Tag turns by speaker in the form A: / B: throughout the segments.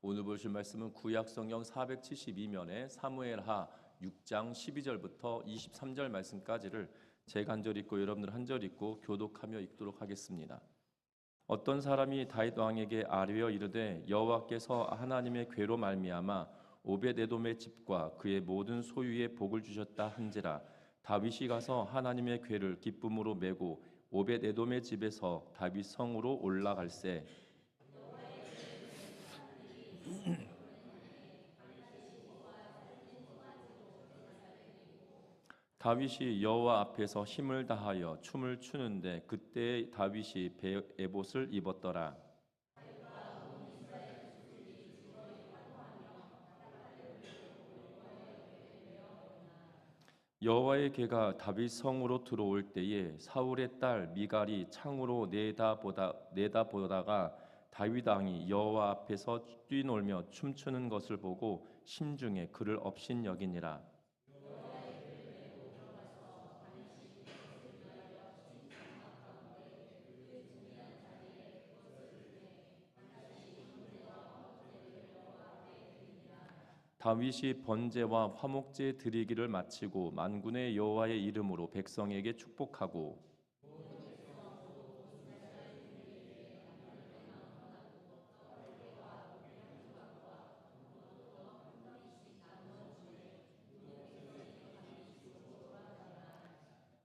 A: 오늘 보실 말씀은 구약 성경 472면에 사무엘하 6장 12절부터 23절 말씀까지를 제가 한 절 읽고 여러분들 한 절 읽고 교독하며 읽도록 하겠습니다. 어떤 사람이 다윗 왕에게 아뢰어 이르되 여호와께서 하나님의 궤로 말미암아 오벳에돔의 집과 그의 모든 소유에 복을 주셨다 한지라. 다윗이 가서 하나님의 궤를 기쁨으로 메고 오벳에돔의 집에서 다윗 성으로 올라갈새. 다윗이 여호와 앞에서 힘을 다하여 춤을 추는데 그때 다윗이 에봇을 입었더라. 여호와의 궤가 다윗 성으로 들어올 때에 사울의 딸 미갈이 창으로 내다보다가 다윗 왕이 여호와 앞에서 뛰놀며 춤추는 것을 보고 심중에 그를 업신여기니라. 다윗이 번제와 화목제 드리기를 마치고 만군의 여호와의 이름으로 백성에게 축복하고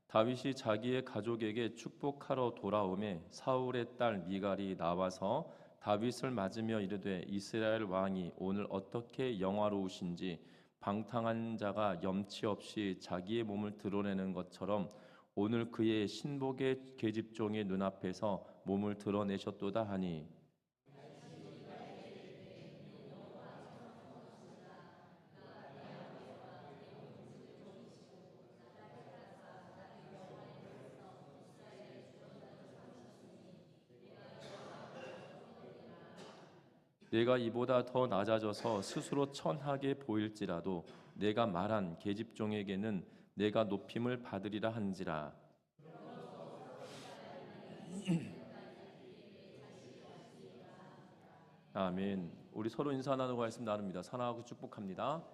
A: 다윗이 자기의 가족에게 축복하러 돌아오매 사울의 딸 미갈이 나와서 다윗을 맞으며 이르되 이스라엘 왕이 오늘 어떻게 영화로우신지 방탕한 자가 염치 없이 자기의 몸을 드러내는 것처럼 오늘 그의 신복의 계집종의 눈앞에서 몸을 드러내셨도다 하니 내가 이보다 더 낮아져서 스스로 천하게 보일지라도 내가 말한 계집종에게는 내가 높임을 받으리라 한지라. 아멘. 우리 서로 인사 나누고 말씀 나눕니다. 사랑하고 축복합니다.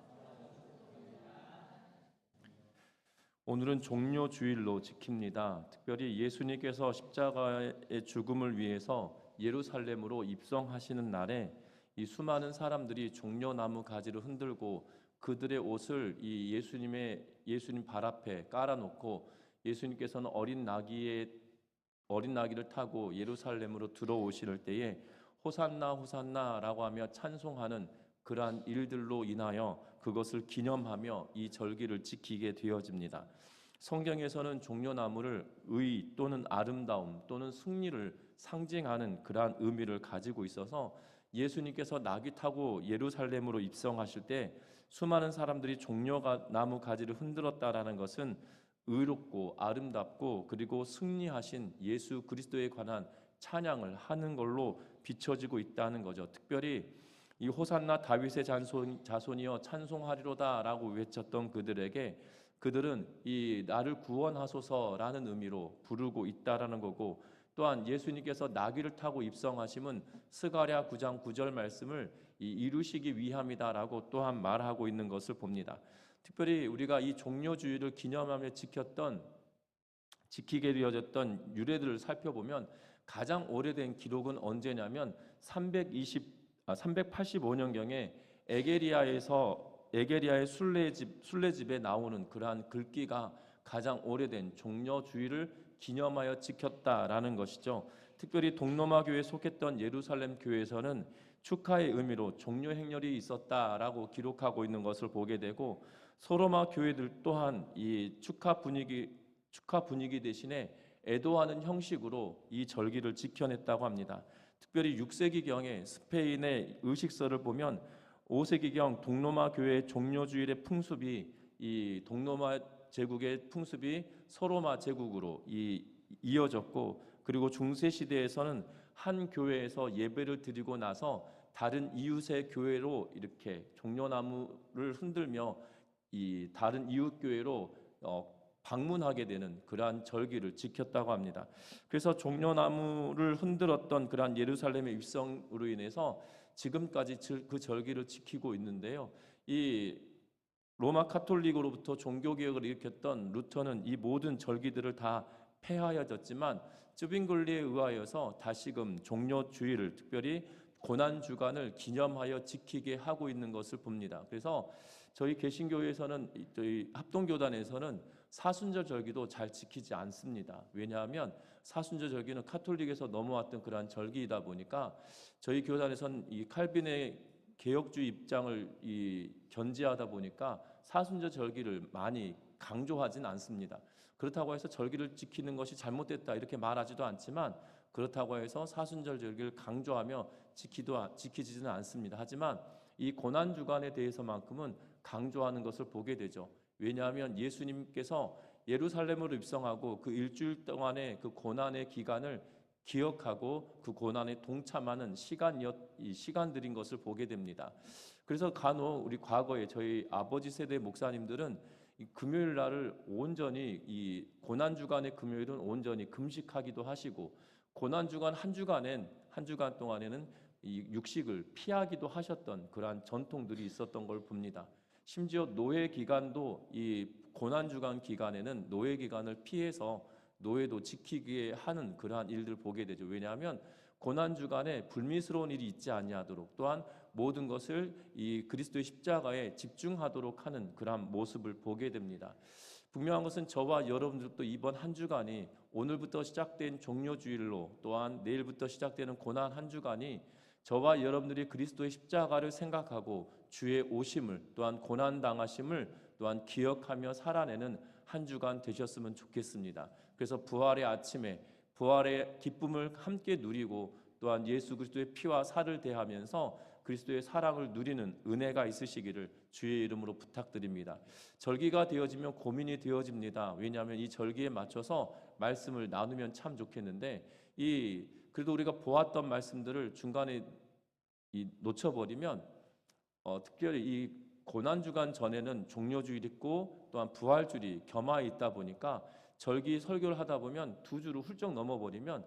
A: 오늘은 종려 주일로 지킵니다. 특별히 예수님께서 십자가의 죽음을 위해서 예루살렘으로 입성하시는 날에 이 수많은 사람들이 종려나무 가지를 흔들고 그들의 옷을 이 예수님 발 앞에 깔아놓고 예수님께서는 어린 나귀를 타고 예루살렘으로 들어오실 때에 호산나 호산나라고 하며 찬송하는 그러한 일들로 인하여 그것을 기념하며 이 절기를 지키게 되어집니다. 성경에서는 종려나무를 의 또는 아름다움 또는 승리를 상징하는 그러한 의미를 가지고 있어서 예수님께서 나귀 타고 예루살렘으로 입성하실 때 수많은 사람들이 종려나무 가지를 흔들었다라는 것은 의롭고 아름답고 그리고 승리하신 예수 그리스도에 관한 찬양을 하는 걸로 비춰지고 있다는 거죠. 특별히 이 호산나 다윗의 자손이여 찬송하리로다라고 외쳤던 그들은 이 나를 구원하소서라는 의미로 부르고 있다라는 거고, 또한 예수님께서 나귀를 타고 입성하심은 스가랴 9장 9절 말씀을 이루시기 위함이다라고 또한 말하고 있는 것을 봅니다. 특별히 우리가 이 종려주의를 기념하며 지키게 되어졌던 유래들을 살펴보면 가장 오래된 기록은 언제냐면 385년경에 에게리아의 순례집에 나오는 그러한 글귀가 가장 오래된 종려주의를 기념하여 지켰다라는 것이죠. 특별히 동로마 교회에 속했던 예루살렘 교회에서는 축하의 의미로 종려 행렬이 있었다라고 기록하고 있는 것을 보게 되고, 소로마 교회들 또한 이 축하 분위기 대신에 애도하는 형식으로 이 절기를 지켜냈다고 합니다. 특별히 6세기경에 스페인의 의식서를 보면 5세기경 동로마 교회의 종려주일의 풍습이 이 동로마 제국의 풍습이 서로마 제국으로 이어졌고, 그리고 중세 시대에서는 한 교회에서 예배를 드리고 나서 다른 이웃의 교회로 이렇게 종려나무를 흔들며 이 다른 이웃 교회로 방문하게 되는 그러한 절기를 지켰다고 합니다. 그래서 종려나무를 흔들었던 그러한 예루살렘의 입성으로 인해서 지금까지 그 절기를 지키고 있는데요. 이 로마 카톨릭으로부터 종교개혁을 일으켰던 루터는 이 모든 절기들을 다 폐하여졌지만 쯔빙글리에 의하여서 다시금 종료주일을, 특별히 고난주간을 기념하여 지키게 하고 있는 것을 봅니다. 그래서 저희 개신교회에서는, 저희 합동교단에서는 사순절 절기도 잘 지키지 않습니다. 왜냐하면 사순절 절기는 카톨릭에서 넘어왔던 그러한 절기이다 보니까 저희 교단에서는 이 칼빈의 개혁주의 입장을 견지하다 보니까 사순절 절기를 많이 강조하진 않습니다. 그렇다고 해서 절기를 지키는 것이 잘못됐다 이렇게 말하지도 않지만, 그렇다고 해서 사순절 절기를 강조하며 지키지는 않습니다. 하지만 이 고난주간에 대해서만큼은 강조하는 것을 보게 되죠. 왜냐하면 예수님께서 예루살렘으로 입성하고 그 일주일 동안의 그 고난의 기간을 기억하고 그 고난에 동참하는 시간들인 것을 보게 됩니다. 그래서 간혹 우리 과거에 저희 아버지 세대 목사님들은 이 금요일 날을 온전히, 이 고난 주간의 금요일은 온전히 금식하기도 하시고, 고난 주간 한 주간 동안에는 이 육식을 피하기도 하셨던 그러한 전통들이 있었던 걸 봅니다. 심지어 노예 기간도, 이 고난 주간 기간에는 노예 기간을 피해서 노예도 지키게 하는 그러한 일들 보게 되죠. 왜냐하면 고난 주간에 불미스러운 일이 있지 아니하도록, 또한 모든 것을 이 그리스도의 십자가에 집중하도록 하는 그러한 모습을 보게 됩니다. 분명한 것은 저와 여러분들도 이번 한 주간이, 오늘부터 시작된 종료주일로 또한 내일부터 시작되는 고난 한 주간이 저와 여러분들이 그리스도의 십자가를 생각하고 주의 오심을, 또한 고난 당하심을 또한 기억하며 살아내는 한 주간 되셨으면 좋겠습니다. 그래서 부활의 아침에 부활의 기쁨을 함께 누리고, 또한 예수 그리스도의 피와 살을 대하면서 그리스도의 사랑을 누리는 은혜가 있으시기를 주의 이름으로 부탁드립니다. 절기가 되어지면 고민이 되어집니다. 왜냐하면 이 절기에 맞춰서 말씀을 나누면 참 좋겠는데, 그래도 우리가 보았던 말씀들을 중간에 놓쳐버리면, 특별히 이 고난주간 전에는 종료주일 있고 또한 부활주일이 겸하여 있다 보니까 절기 설교를 하다 보면 두 주를 훌쩍 넘어버리면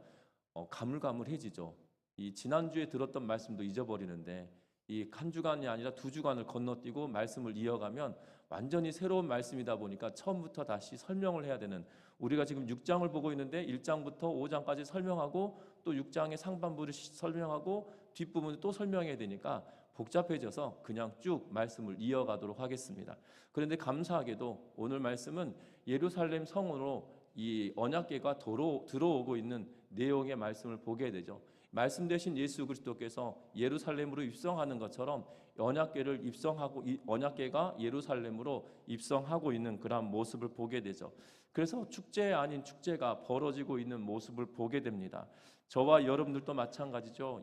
A: 가물가물해지죠. 이 지난주에 들었던 말씀도 잊어버리는데, 이 한 주간이 아니라 두 주간을 건너뛰고 말씀을 이어가면 완전히 새로운 말씀이다 보니까 처음부터 다시 설명을 해야 되는, 우리가 지금 6장을 보고 있는데 1장부터 5장까지 설명하고 또 6장의 상반부를 설명하고 뒷부분을 또 설명해야 되니까 복잡해져서 그냥 쭉 말씀을 이어가도록 하겠습니다. 그런데 감사하게도 오늘 말씀은 예루살렘 성으로 이 언약궤가 들어오고 있는 내용의 말씀을 보게 되죠. 말씀 되신 예수 그리스도께서 예루살렘으로 입성하는 것처럼 언약궤를 입성하고, 이 언약궤가 예루살렘으로 입성하고 있는 그런 모습을 보게 되죠. 그래서 축제 아닌 축제가 벌어지고 있는 모습을 보게 됩니다. 저와 여러분들도 마찬가지죠.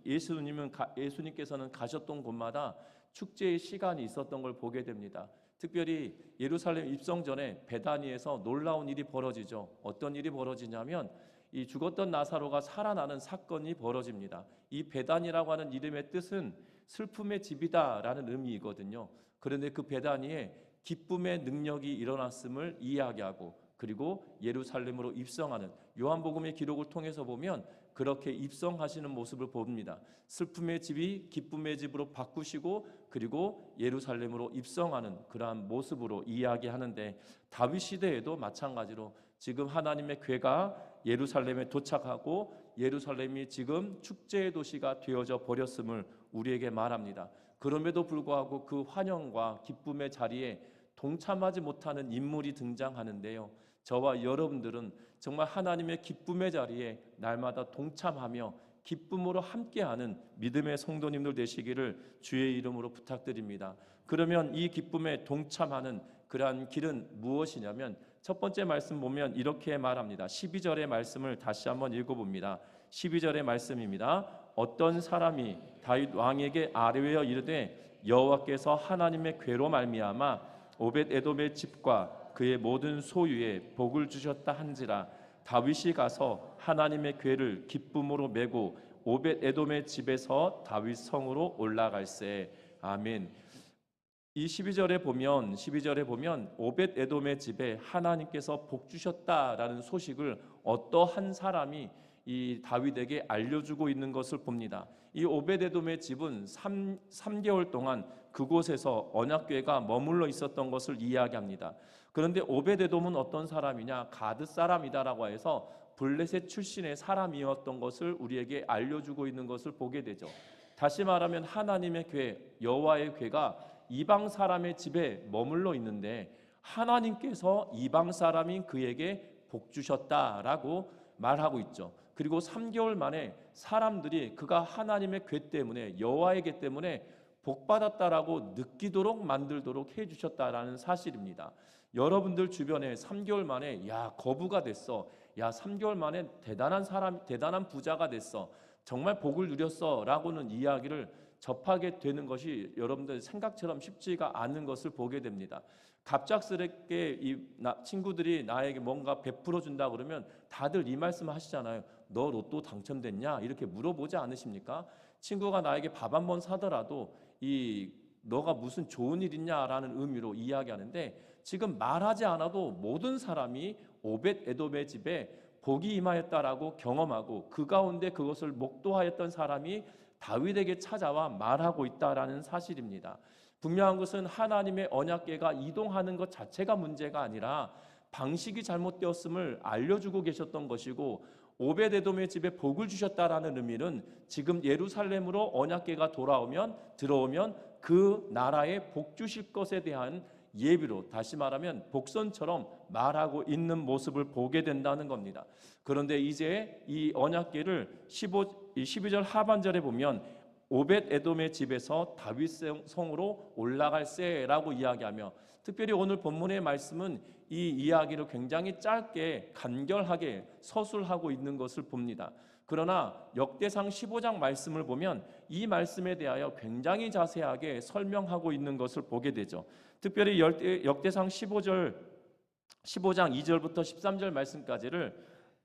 A: 예수님께서는 가셨던 곳마다 축제의 시간이 있었던 걸 보게 됩니다. 특별히 예루살렘 입성 전에 베다니에서 놀라운 일이 벌어지죠. 어떤 일이 벌어지냐면 이 죽었던 나사로가 살아나는 사건이 벌어집니다. 이 베다니라고 하는 이름의 뜻은 슬픔의 집이다라는 의미이거든요. 그런데 그 베다니에 기쁨의 능력이 일어났음을 이야기하고, 그리고 예루살렘으로 입성하는, 요한복음의 기록을 통해서 보면 그렇게 입성하시는 모습을 봅니다. 슬픔의 집이 기쁨의 집으로 바꾸시고, 그리고 예루살렘으로 입성하는 그러한 모습으로 이야기하는데, 다윗 시대에도 마찬가지로 지금 하나님의 궤가 예루살렘에 도착하고 예루살렘이 지금 축제의 도시가 되어져 버렸음을 우리에게 말합니다. 그럼에도 불구하고 그 환영과 기쁨의 자리에 동참하지 못하는 인물이 등장하는데요, 저와 여러분들은 정말 하나님의 기쁨의 자리에 날마다 동참하며 기쁨으로 함께하는 믿음의 성도님들 되시기를 주의 이름으로 부탁드립니다. 그러면 이 기쁨에 동참하는 그러한 길은 무엇이냐면, 첫 번째 말씀 보면 이렇게 말합니다. 12절의 말씀을 다시 한번 읽어봅니다. 12절의 말씀입니다. 어떤 사람이 다윗 왕에게 아뢰어 이르되 여호와께서 하나님의 궤로 말미암아 오벳 에돔의 집과 그의 모든 소유에 복을 주셨다 한지라. 다윗이 가서 하나님의 궤를 기쁨으로 메고 오벳 에돔의 집에서 다윗 성으로 올라갈세. 아멘. 이 12절에 보면 오벳 에돔의 집에 하나님께서 복 주셨다라는 소식을 어떠한 사람이 이 다윗에게 알려주고 있는 것을 봅니다. 이 오베데돔의 집은 3개월 동안 그곳에서 언약궤가 머물러 있었던 것을 이야기합니다. 그런데 오베데돔은 어떤 사람이냐? 가드 사람이다라고 해서 블레셋 출신의 사람이었던 것을 우리에게 알려주고 있는 것을 보게 되죠. 다시 말하면 하나님의 궤, 여호와의 궤가 이방 사람의 집에 머물러 있는데 하나님께서 이방 사람인 그에게 복 주셨다라고 말하고 있죠. 그리고 3개월 만에 사람들이 그가 하나님의 궤 때문에, 여호와의 궤 때문에 복 받았다라고 느끼도록 만들도록 해 주셨다라는 사실입니다. 여러분들 주변에 3개월 만에 야 거부가 됐어, 야 3개월 만에 대단한 사람, 대단한 부자가 됐어, 정말 복을 누렸어 라고는 이야기를 접하게 되는 것이 여러분들 생각처럼 쉽지가 않은 것을 보게 됩니다. 갑작스럽게 친구들이 나에게 뭔가 베풀어 준다 그러면 다들 이 말씀을 하시잖아요. 너 로또 당첨됐냐? 이렇게 물어보지 않으십니까? 친구가 나에게 밥 한 번 사더라도 너가 무슨 좋은 일 있냐라는 의미로 이야기하는데, 지금 말하지 않아도 모든 사람이 오벳 에돔의 집에 복이 임하였다라고 경험하고 그 가운데 그것을 목도하였던 사람이 다윗에게 찾아와 말하고 있다라는 사실입니다. 분명한 것은 하나님의 언약궤가 이동하는 것 자체가 문제가 아니라 방식이 잘못되었음을 알려주고 계셨던 것이고, 오벳에돔의 집에 복을 주셨다라는 의미는 지금 예루살렘으로 언약궤가 들어오면 그 나라에 복 주실 것에 대한 예비로, 다시 말하면 복선처럼 말하고 있는 모습을 보게 된다는 겁니다. 그런데 이제 이 언약궤를 12절 하반절에 보면 오벳 에돔의 집에서 다윗 성으로 올라갈세라고 이야기하며, 특별히 오늘 본문의 말씀은 이 이야기를 굉장히 짧게 간결하게 서술하고 있는 것을 봅니다. 그러나 역대상 15장 말씀을 보면 이 말씀에 대하여 굉장히 자세하게 설명하고 있는 것을 보게 되죠. 특별히 역대상 15장 2절부터 13절 말씀까지를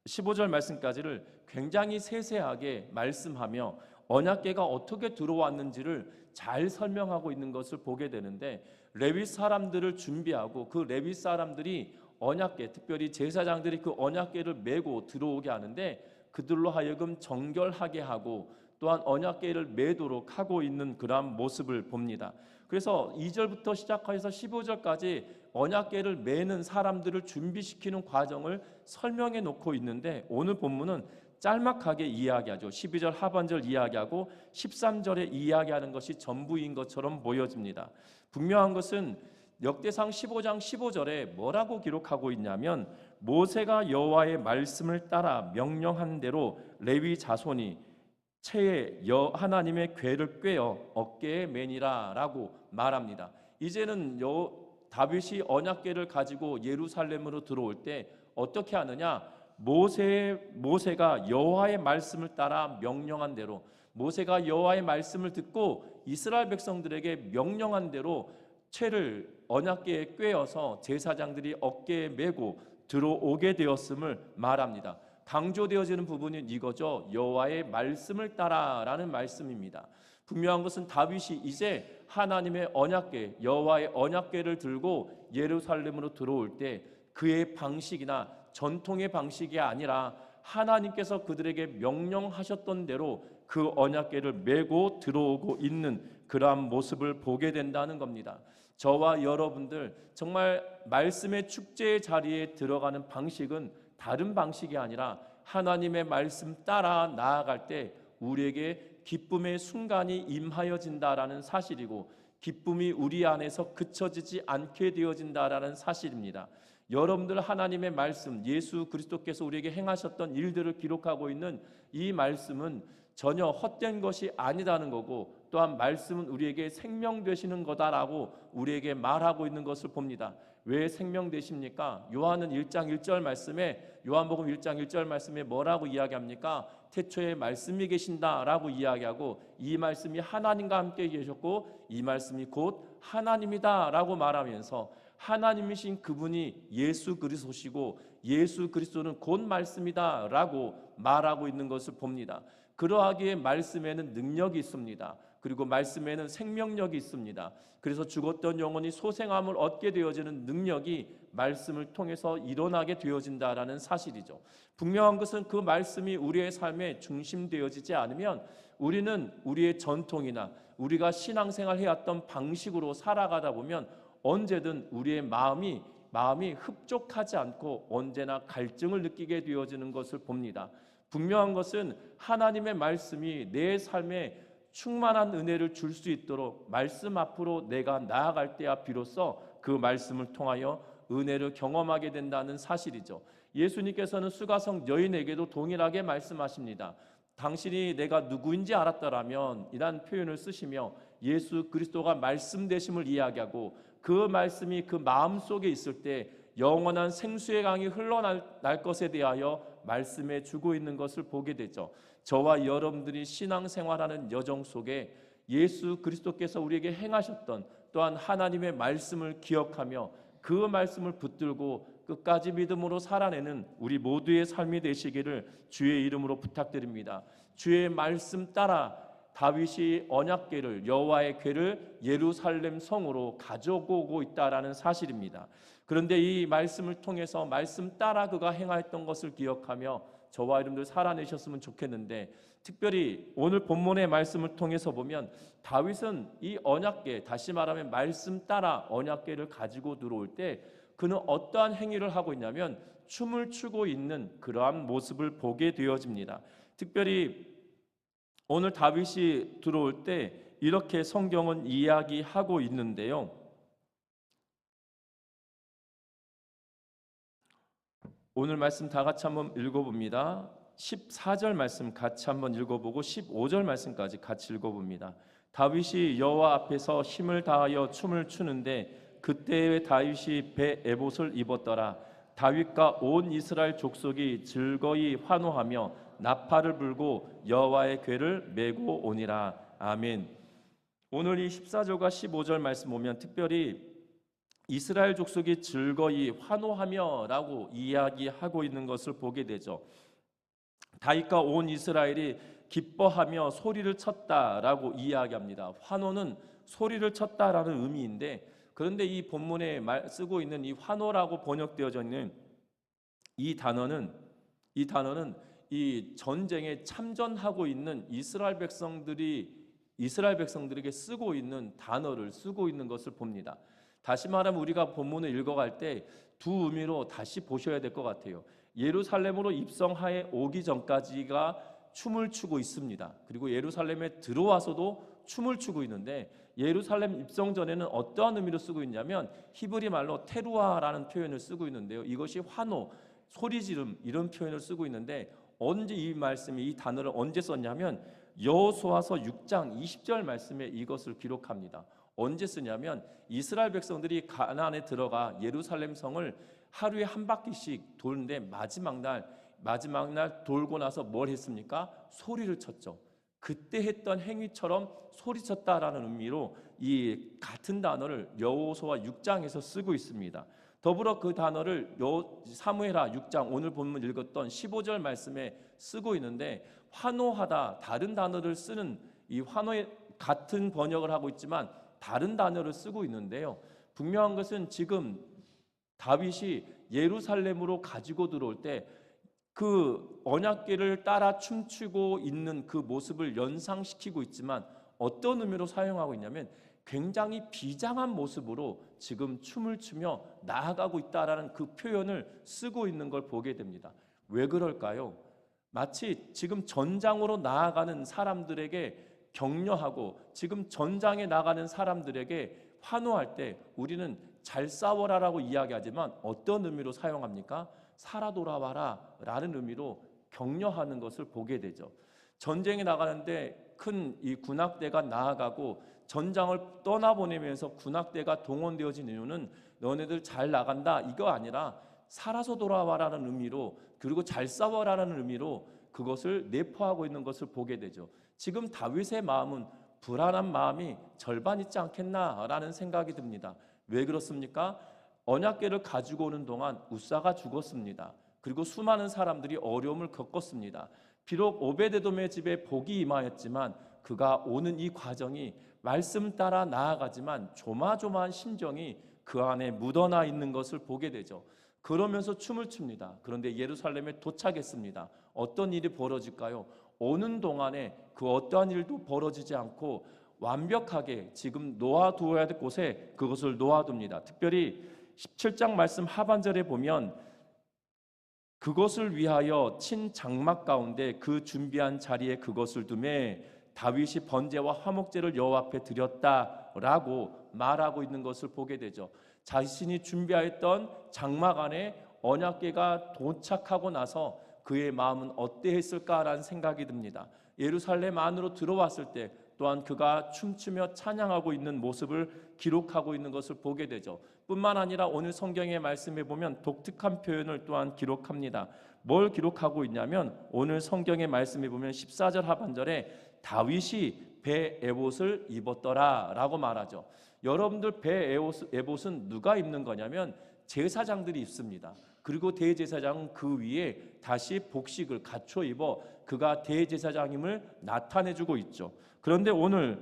A: 15절 말씀까지를 굉장히 세세하게 말씀하며 언약궤가 어떻게 들어왔는지를 잘 설명하고 있는 것을 보게 되는데, 레위 사람들을 준비하고 그 레위 사람들이 언약궤, 특별히 제사장들이 그 언약궤를 메고 들어오게 하는데 그들로 하여금 정결하게 하고 또한 언약궤를 메도록 하고 있는 그러한 모습을 봅니다. 그래서 2절부터 시작해서 15절까지 언약궤를 메는 사람들을 준비시키는 과정을 설명해 놓고 있는데, 오늘 본문은 짤막하게 이야기하죠. 12절 하반절 이야기하고 13절에 이야기하는 것이 전부인 것처럼 보여집니다. 분명한 것은 역대상 15장 15절에 뭐라고 기록하고 있냐면, 모세가 여호와의 말씀을 따라 명령한 대로 레위 자손이 채에 하나님의 궤를 꿰어 어깨에 매니라라고 말합니다. 이제는 다윗이 언약궤를 가지고 예루살렘으로 들어올 때 어떻게 하느냐? 모세가 여호와의 말씀을 따라 명령한 대로, 모세가 여호와의 말씀을 듣고 이스라엘 백성들에게 명령한 대로 채를 언약궤에 꿰어서 제사장들이 어깨에 메고 들어오게 되었음을 말합니다. 강조되어지는 부분은 이거죠. 여호와의 말씀을 따라라는 말씀입니다. 분명한 것은 다윗이 이제 하나님의 언약궤, 여호와의 언약궤를 들고 예루살렘으로 들어올 때 그의 방식이나 전통의 방식이 아니라 하나님께서 그들에게 명령하셨던 대로 그 언약궤를 메고 들어오고 있는 그러한 모습을 보게 된다는 겁니다. 저와 여러분들 정말 말씀의 축제의 자리에 들어가는 방식은 다른 방식이 아니라 하나님의 말씀 따라 나아갈 때 우리에게 기쁨의 순간이 임하여진다라는 사실이고, 기쁨이 우리 안에서 그쳐지지 않게 되어진다라는 사실입니다. 여러분들 하나님의 말씀, 예수 그리스도께서 우리에게 행하셨던 일들을 기록하고 있는 이 말씀은 전혀 헛된 것이 아니다는 거고, 또한 말씀은 우리에게 생명 되시는 거다라고 우리에게 말하고 있는 것을 봅니다. 왜 생명 되십니까? 요한은 1장 1절 말씀에, 요한복음 1장 1절 말씀에 뭐라고 이야기합니까? 태초에 말씀이 계신다라고 이야기하고, 이 말씀이 하나님과 함께 계셨고 이 말씀이 곧 하나님이다라고 말하면서 하나님이신 그분이 예수 그리스도시고 예수 그리스도는 곧 말씀이다라고 말하고 있는 것을 봅니다. 그러하기에 말씀에는 능력이 있습니다. 그리고 말씀에는 생명력이 있습니다. 그래서 죽었던 영혼이 소생함을 얻게 되어지는 능력이 말씀을 통해서 일어나게 되어진다라는 사실이죠. 분명한 것은 그 말씀이 우리의 삶에 중심되어지지 않으면 우리는 우리의 전통이나 우리가 신앙생활 해왔던 방식으로 살아가다 보면 언제든 우리의 마음이 흡족하지 않고 언제나 갈증을 느끼게 되어지는 것을 봅니다. 분명한 것은 하나님의 말씀이 내 삶에 충만한 은혜를 줄 수 있도록 말씀 앞으로 내가 나아갈 때야 비로소 그 말씀을 통하여 은혜를 경험하게 된다는 사실이죠. 예수님께서는 수가성 여인에게도 동일하게 말씀하십니다. 당신이 내가 누구인지 알았더라면 이란 표현을 쓰시며 예수 그리스도가 말씀 되심을 이야기하고 그 말씀이 그 마음속에 있을 때 영원한 생수의 강이 흘러날 것에 대하여 말씀해 주고 있는 것을 보게 되죠. 저와 여러분들이 신앙생활하는 여정 속에 예수 그리스도께서 우리에게 행하셨던 또한 하나님의 말씀을 기억하며 그 말씀을 붙들고 끝까지 믿음으로 살아내는 우리 모두의 삶이 되시기를 주의 이름으로 부탁드립니다. 주의 말씀 따라 다윗이 언약궤를 여호와의 궤를 예루살렘 성으로 가져오고 있다라는 사실입니다. 그런데 이 말씀을 통해서 말씀 따라 그가 행하였던 것을 기억하며 저와 여러분들 살아내셨으면 좋겠는데, 특별히 오늘 본문의 말씀을 통해서 보면 다윗은 이 언약궤, 다시 말하면 말씀 따라 언약궤를 가지고 들어올 때 그는 어떠한 행위를 하고 있냐면 춤을 추고 있는 그러한 모습을 보게 되어집니다. 특별히 오늘 다윗이 들어올 때 이렇게 성경은 이야기하고 있는데요. 오늘 말씀 다 같이 한번 읽어봅니다. 14절 말씀 같이 한번 읽어보고 15절 말씀까지 같이 읽어봅니다. 다윗이 여호와 앞에서 힘을 다하여 춤을 추는데 그때에 다윗이 배 에봇을 입었더라. 다윗과 온 이스라엘 족속이 즐거이 환호하며 나팔을 불고 여호와의 궤를 메고 오니라. 아멘. 오늘 이 14절과 15절 말씀 보면 특별히 이스라엘 족속이 즐거이 환호하며 라고 이야기하고 있는 것을 보게 되죠. 다윗과 온 이스라엘이 기뻐하며 소리를 쳤다라고 이야기합니다. 환호는 소리를 쳤다라는 의미인데, 그런데 이 본문에 쓰고 있는 이 환호라고 번역되어져 있는 이 단어는 이 전쟁에 참전하고 있는 이스라엘 백성들에게 쓰고 있는 단어를 쓰고 있는 것을 봅니다. 다시 말하면 우리가 본문을 읽어갈 때 두 의미로 다시 보셔야 될 것 같아요. 예루살렘으로 입성하에 오기 전까지가 춤을 추고 있습니다. 그리고 예루살렘에 들어와서도 춤을 추고 있는데, 예루살렘 입성 전에는 어떠한 의미로 쓰고 있냐면 히브리 말로 테루아라는 표현을 쓰고 있는데요. 이것이 환호, 소리 지름 이런 표현을 쓰고 있는데, 언제 이 말씀이 이 단어를 언제 썼냐면 여호수아서 6장 20절 말씀에 이것을 기록합니다. 언제 쓰냐면 이스라엘 백성들이 가나안에 들어가 예루살렘 성을 하루에 한 바퀴씩 도는데 마지막 날 돌고 나서 뭘 했습니까? 소리를 쳤죠. 그때 했던 행위처럼 소리쳤다라는 의미로 이 같은 단어를 여호수아 6장에서 쓰고 있습니다. 더불어 그 단어를 사무엘하 6장 오늘 본문 읽었던 15절 말씀에 쓰고 있는데, 환호하다 다른 단어를 쓰는 이 환호의 같은 번역을 하고 있지만 다른 단어를 쓰고 있는데요. 분명한 것은 지금 다윗이 예루살렘으로 가지고 들어올 때 그 언약궤를 따라 춤추고 있는 그 모습을 연상시키고 있지만 어떤 의미로 사용하고 있냐면 굉장히 비장한 모습으로 지금 춤을 추며 나아가고 있다라는 그 표현을 쓰고 있는 걸 보게 됩니다. 왜 그럴까요? 마치 지금 전장으로 나아가는 사람들에게 격려하고 지금 전장에 나가는 사람들에게 환호할 때 우리는 잘 싸워라라고 이야기하지만 어떤 의미로 사용합니까? 살아 돌아와라 라는 의미로 격려하는 것을 보게 되죠. 전쟁에 나가는데 큰 이 군악대가 나아가고 전장을 떠나보내면서 군악대가 동원되어진 이유는 너네들 잘 나간다 이거 아니라 살아서 돌아와라는 의미로, 그리고 잘 싸워라는 의미로 그것을 내포하고 있는 것을 보게 되죠. 지금 다윗의 마음은 불안한 마음이 절반 있지 않겠나라는 생각이 듭니다. 왜 그렇습니까? 언약궤를 가지고 오는 동안 우사가 죽었습니다. 그리고 수많은 사람들이 어려움을 겪었습니다. 비록 오베데돔의 집에 복이 임하였지만 그가 오는 이 과정이 말씀 따라 나아가지만 조마조마한 심정이 그 안에 묻어나 있는 것을 보게 되죠. 그러면서 춤을 춥니다. 그런데 예루살렘에 도착했습니다. 어떤 일이 벌어질까요? 오는 동안에 그 어떠한 일도 벌어지지 않고 완벽하게 지금 놓아두어야 될 곳에 그것을 놓아둡니다. 특별히 17장 말씀 하반절에 보면 그것을 위하여 친 장막 가운데 그 준비한 자리에 그것을 두매 다윗이 번제와 화목제를 여호와 앞에 드렸다라고 말하고 있는 것을 보게 되죠. 자신이 준비하였던 장막 안에 언약궤가 도착하고 나서 그의 마음은 어떠했을까라는 생각이 듭니다. 예루살렘 안으로 들어왔을 때 또한 그가 춤추며 찬양하고 있는 모습을 기록하고 있는 것을 보게 되죠. 뿐만 아니라 오늘 성경의 말씀에 보면 독특한 표현을 또한 기록합니다. 뭘 기록하고 있냐면 오늘 성경의 말씀에 보면 14절 하반절에 다윗이 배 에봇을 입었더라 라고 말하죠. 여러분들 배 에봇은 누가 입는 거냐면 제사장들이 입습니다. 그리고 대제사장은 그 위에 다시 복식을 갖춰 입어 그가 대제사장임을 나타내주고 있죠. 그런데 오늘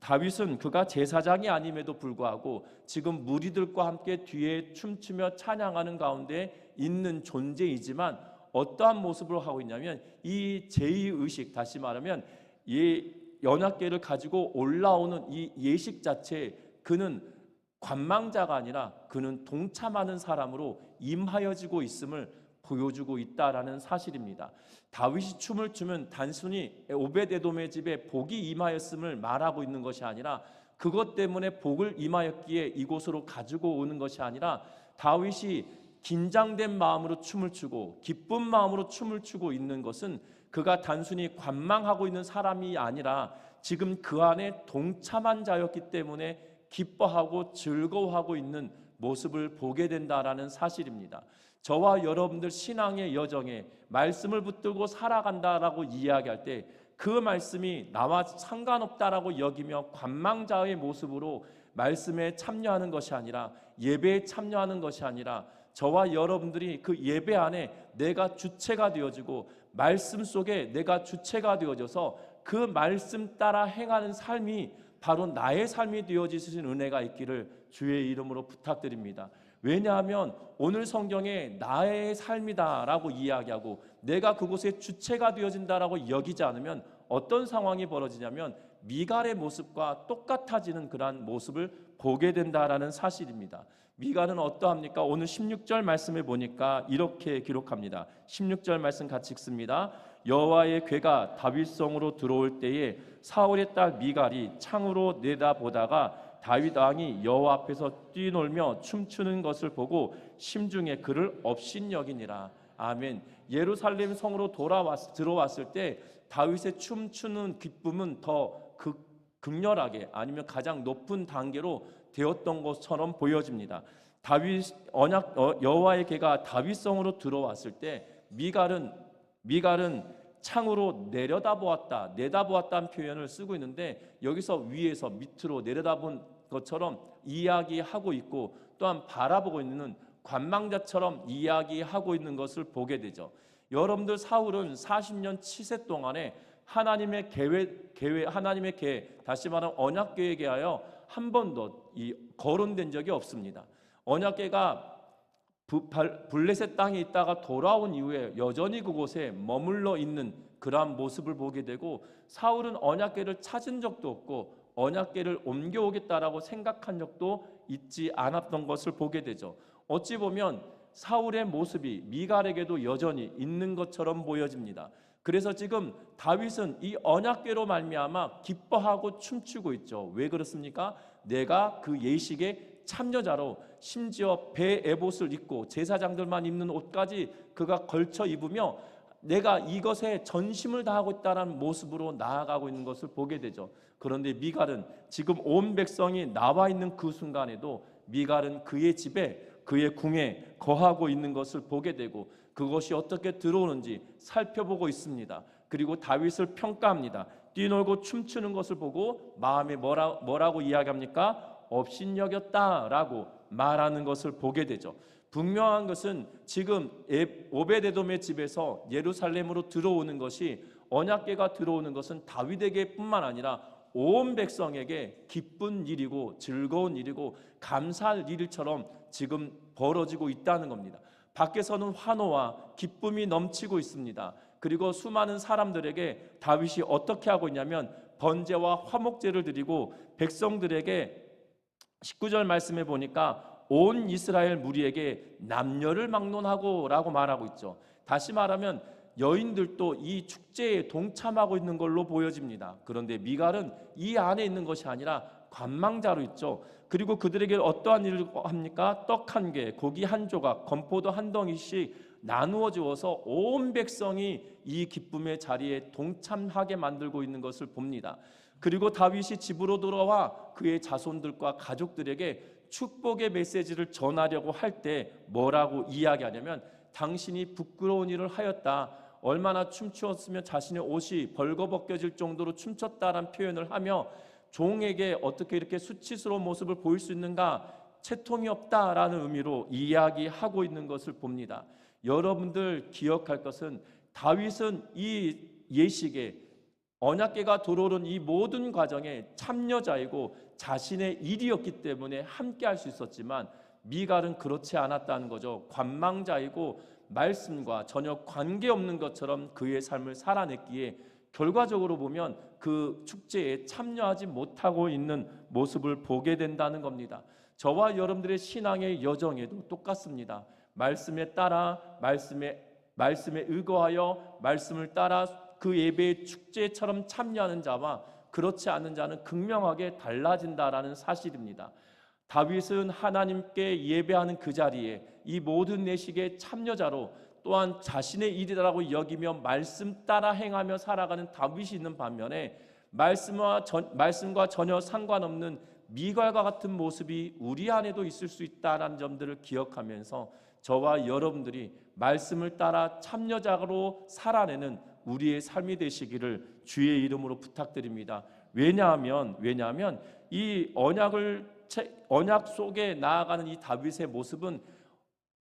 A: 다윗은 그가 제사장이 아님에도 불구하고 지금 무리들과 함께 뒤에 춤추며 찬양하는 가운데 있는 존재이지만 어떠한 모습으로 하고 있냐면 이 제2의식, 다시 말하면 이 언약궤를 가지고 올라오는 이 예식 자체에 그는 관망자가 아니라 그는 동참하는 사람으로 임하여지고 있음을 보여주고 있다라는 사실입니다. 다윗이 춤을 추면 단순히 오벳에돔의 집에 복이 임하였음을 말하고 있는 것이 아니라 그것 때문에 복을 임하였기에 이곳으로 가지고 오는 것이 아니라 다윗이 긴장된 마음으로 춤을 추고 기쁜 마음으로 춤을 추고 있는 것은 그가 단순히 관망하고 있는 사람이 아니라 지금 그 안에 동참한 자였기 때문에 기뻐하고 즐거워하고 있는 모습을 보게 된다라는 사실입니다. 저와 여러분들 신앙의 여정에 말씀을 붙들고 살아간다라고 이야기할 때 그 말씀이 나와 상관없다라고 여기며 관망자의 모습으로 말씀에 참여하는 것이 아니라 예배에 참여하는 것이 아니라 저와 여러분들이 그 예배 안에 내가 주체가 되어지고 말씀 속에 내가 주체가 되어져서 그 말씀 따라 행하는 삶이 바로 나의 삶이 되어지신 은혜가 있기를 주의 이름으로 부탁드립니다. 왜냐하면 오늘 성경에 나의 삶이다라고 이야기하고 내가 그곳에 주체가 되어진다라고 여기지 않으면 어떤 상황이 벌어지냐면 미갈의 모습과 똑같아지는 그러한 모습을 보게 된다라는 사실입니다. 미갈은 어떠합니까? 오늘 16절 말씀에 보니까 이렇게 기록합니다. 16절 말씀 같이 읽습니다. 여호와의 궤가 다윗성으로 들어올 때에 사울의 딸 미갈이 창으로 내다보다가 다윗 왕이 여호와 앞에서 뛰놀며 춤추는 것을 보고 심중에 그를 업신여기니라. 아멘. 예루살렘 성으로 들어왔을 때 다윗의 춤추는 기쁨은 더 극렬하게 아니면 가장 높은 단계로 되었던 것처럼 보여집니다. 다윗 여호와의 궤가 다윗성으로 들어왔을 때 미갈은 창으로 내다보았다는 표현을 쓰고 있는데 여기서 위에서 밑으로 내려다본 것처럼 이야기하고 있고 또한 바라보고 있는 관망자처럼 이야기하고 있는 것을 보게 되죠. 여러분들 사울은 40년 치세 동안에 하나님의 계획, 다시 말하면 언약궤에 대하여 한 번도 거론된 적이 없습니다. 언약궤가 블레셋 땅에 있다가 돌아온 이후에 여전히 그곳에 머물러 있는 그러한 모습을 보게 되고 사울은 언약궤를 찾은 적도 없고 언약궤를 옮겨오겠다라고 생각한 적도 있지 않았던 것을 보게 되죠. 어찌 보면 사울의 모습이 미갈에게도 여전히 있는 것처럼 보여집니다. 그래서 지금 다윗은 이 언약궤로 말미암아 기뻐하고 춤추고 있죠. 왜 그렇습니까? 내가 그 예식의 참여자로 심지어 배 에봇을 입고 제사장들만 입는 옷까지 그가 걸쳐 입으며 내가 이것에 전심을 다하고 있다는 모습으로 나아가고 있는 것을 보게 되죠. 그런데 미갈은 지금 온 백성이 나와 있는 그 순간에도 미갈은 그의 집에 그의 궁에 거하고 있는 것을 보게 되고 그것이 어떻게 들어오는지 살펴보고 있습니다. 그리고 다윗을 평가합니다. 뛰놀고 춤추는 것을 보고 마음에 뭐라고 이야기합니까? 업신여겼다라고 말하는 것을 보게 되죠. 분명한 것은 지금 오벳에돔의 집에서 예루살렘으로 들어오는 것이 언약궤가 들어오는 것은 다윗에게뿐만 아니라 온 백성에게 기쁜 일이고 즐거운 일이고 감사할 일처럼 지금 벌어지고 있다는 겁니다. 밖에서는 환호와 기쁨이 넘치고 있습니다. 그리고 수많은 사람들에게 다윗이 어떻게 하고 있냐면 번제와 화목제를 드리고 백성들에게 19절 말씀에 보니까 온 이스라엘 무리에게 남녀를 막론하고 라고 말하고 있죠. 다시 말하면 여인들도 이 축제에 동참하고 있는 걸로 보여집니다. 그런데 미갈은 이 안에 있는 것이 아니라 관망자로 있죠. 그리고 그들에게 어떠한 일을 합니까? 떡 한 개, 고기 한 조각, 건포도 한 덩이씩 나누어 주어서 온 백성이 이 기쁨의 자리에 동참하게 만들고 있는 것을 봅니다. 그리고 다윗이 집으로 돌아와 그의 자손들과 가족들에게 축복의 메시지를 전하려고 할 때 뭐라고 이야기하냐면 당신이 부끄러운 일을 하였다. 얼마나 춤추었으면 자신의 옷이 벌거벗겨질 정도로 춤췄다라는 표현을 하며 종에게 어떻게 이렇게 수치스러운 모습을 보일 수 있는가? 채통이 없다라는 의미로 이야기하고 있는 것을 봅니다. 여러분들 기억할 것은 다윗은 이 예식에 언약궤가 들어오는 이 모든 과정에 참여자이고 자신의 일이었기 때문에 함께할 수 있었지만 미갈은 그렇지 않았다는 거죠. 관망자이고 말씀과 전혀 관계없는 것처럼 그의 삶을 살아냈기에 결과적으로 보면 그 축제에 참여하지 못하고 있는 모습을 보게 된다는 겁니다. 저와 여러분들의 신앙의 여정에도 똑같습니다. 말씀에 따라 말씀에 의거하여 말씀을 따라 그 예배의 축제처럼 참여하는 자와 그렇지 않은 자는 극명하게 달라진다라는 사실입니다. 다윗은 하나님께 예배하는 그 자리에 이 모든 내식의 참여자로 또한 자신의 일이라고 여기며 말씀 따라 행하며 살아가는 다윗이 있는 반면에 말씀과 전혀 상관없는 미갈과 같은 모습이 우리 안에도 있을 수 있다는 점들을 기억하면서 저와 여러분들이 말씀을 따라 참여자로 살아내는 우리의 삶이 되시기를 주의 이름으로 부탁드립니다. 왜냐하면 이 언약 속에 나아가는 이 다윗의 모습은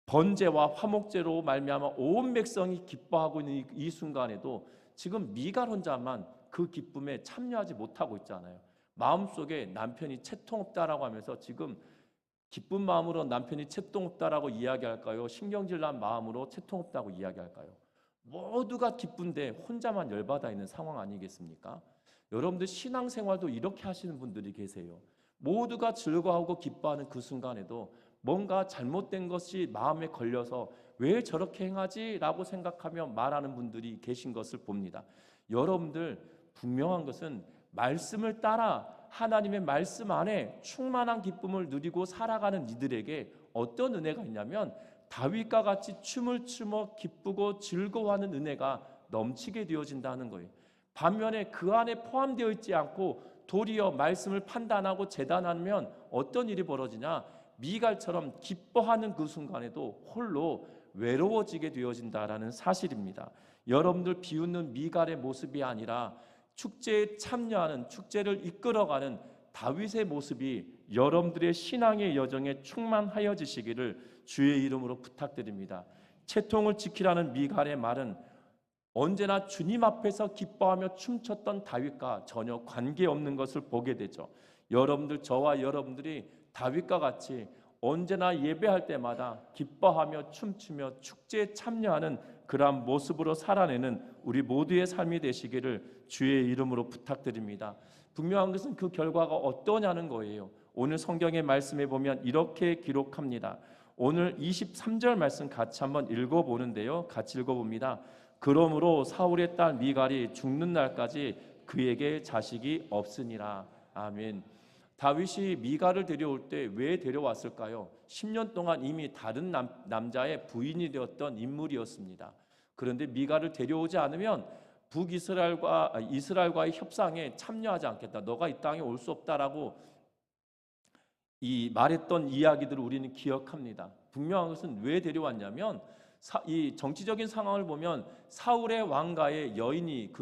A: 번제와 화목제로 말미암아 온 백성이 기뻐하고 있는 이 순간에도 지금 미갈 혼자만 그 기쁨에 참여하지 못하고 있잖아요. 마음속에 남편이 채통 없다라고 하면서 지금 기쁜 마음으로 남편이 채통 없다라고 이야기할까요? 신경질 난 마음으로 채통 없다고 이야기할까요? 모두가 기쁜데 혼자만 열받아 있는 상황 아니겠습니까? 여러분들 신앙생활도 이렇게 하시는 분들이 계세요. 모두가 즐거워하고 기뻐하는 그 순간에도 뭔가 잘못된 것이 마음에 걸려서 왜 저렇게 행하지? 라고 생각하며 말하는 분들이 계신 것을 봅니다. 여러분들 분명한 것은 말씀을 따라 하나님의 말씀 안에 충만한 기쁨을 누리고 살아가는 이들에게 어떤 은혜가 있냐면 다윗과 같이 춤을 추며 기쁘고 즐거워하는 은혜가 넘치게 되어진다는 거예요. 반면에 그 안에 포함되어 있지 않고 도리어 말씀을 판단하고 재단하면 어떤 일이 벌어지냐? 미갈처럼 기뻐하는 그 순간에도 홀로 외로워지게 되어진다라는 사실입니다. 여러분들 비웃는 미갈의 모습이 아니라 축제에 참여하는, 축제를 이끌어가는 다윗의 모습이 여러분들의 신앙의 여정에 충만하여지시기를 주의 이름으로 부탁드립니다. 채통을 지키라는 미갈의 말은 언제나 주님 앞에서 기뻐하며 춤췄던 다윗과 전혀 관계없는 것을 보게 되죠. 여러분들, 저와 여러분들이 다윗과 같이 언제나 예배할 때마다 기뻐하며 춤추며 축제에 참여하는 그러한 모습으로 살아내는 우리 모두의 삶이 되시기를 주의 이름으로 부탁드립니다. 분명한 것은 그 결과가 어떠냐는 거예요. 오늘 성경의 말씀에 보면 이렇게 기록합니다. 오늘 23절 말씀 같이 한번 읽어보는데요. 같이 읽어봅니다. 그러므로 사울의 딸 미갈이 죽는 날까지 그에게 자식이 없으니라. 아멘. 다윗이 미갈을 데려올 때 왜 데려왔을까요? 10년 동안 이미 다른 남자의 부인이 되었던 인물이었습니다. 그런데 미갈을 데려오지 않으면 이스라엘과의 협상에 참여하지 않겠다. 너가 이 땅에 올 수 없다라고 말했던 이야기들을 우리는 기억합니다. 분명한 것은 왜 데려왔냐면 이 정치적인 상황을 보면 사울의 왕가의 여인이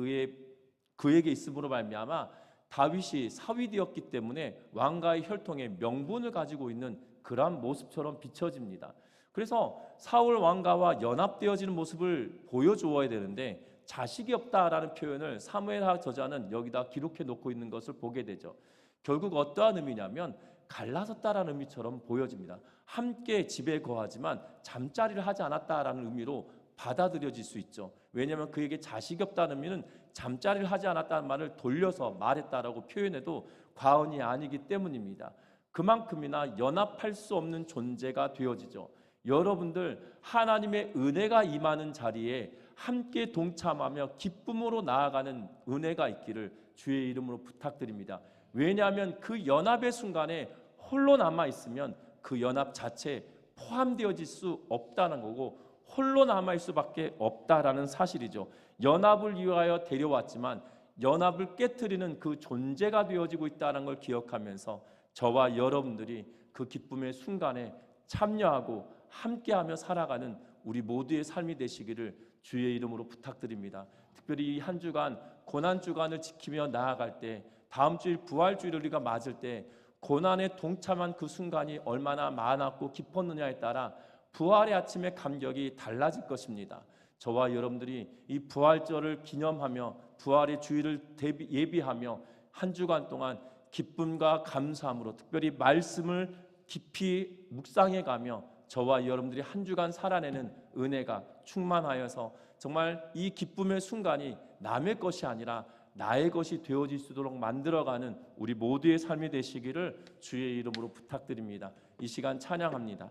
A: 그에게 있음으로 말미암아 다윗이 사위되었기 때문에 왕가의 혈통에 명분을 가지고 있는 그러한 모습처럼 비춰집니다. 그래서 사울 왕가와 연합되어지는 모습을 보여주어야 되는데 자식이 없다라는 표현을 사무엘하 저자는 여기다 기록해 놓고 있는 것을 보게 되죠. 결국 어떠한 의미냐면 갈라섰다라는 의미처럼 보여집니다. 함께 집에 거하지만 잠자리를 하지 않았다라는 의미로 받아들여질 수 있죠. 왜냐하면 그에게 자식이 없다는 의미는 잠자리를 하지 않았다는 말을 돌려서 말했다라고 표현해도 과언이 아니기 때문입니다. 그만큼이나 연합할 수 없는 존재가 되어지죠. 여러분들 하나님의 은혜가 임하는 자리에 함께 동참하며 기쁨으로 나아가는 은혜가 있기를 주의 이름으로 부탁드립니다. 왜냐하면 그 연합의 순간에 홀로 남아있으면 그 연합 자체에 포함되어질 수 없다는 거고 홀로 남아있을 수밖에 없다라는 사실이죠. 연합을 위하여 데려왔지만 연합을 깨트리는 그 존재가 되어지고 있다는 걸 기억하면서 저와 여러분들이 그 기쁨의 순간에 참여하고 함께하며 살아가는 우리 모두의 삶이 되시기를 주의 이름으로 부탁드립니다. 특별히 이 한 주간 고난주간을 지키며 나아갈 때 다음 주일 부활주일을 우리가 맞을 때 고난에 동참한 그 순간이 얼마나 많았고 깊었느냐에 따라 부활의 아침의 감격이 달라질 것입니다. 저와 여러분들이 이 부활절을 기념하며 부활의 주일을 예비하며 한 주간 동안 기쁨과 감사함으로 특별히 말씀을 깊이 묵상해가며 저와 여러분들이 한 주간 살아내는 은혜가 충만하여서 정말 이 기쁨의 순간이 남의 것이 아니라 나의 것이 되어질 수 있도록 만들어가는 우리 모두의 삶이 되시기를 주의 이름으로 부탁드립니다. 이 시간 찬양합니다.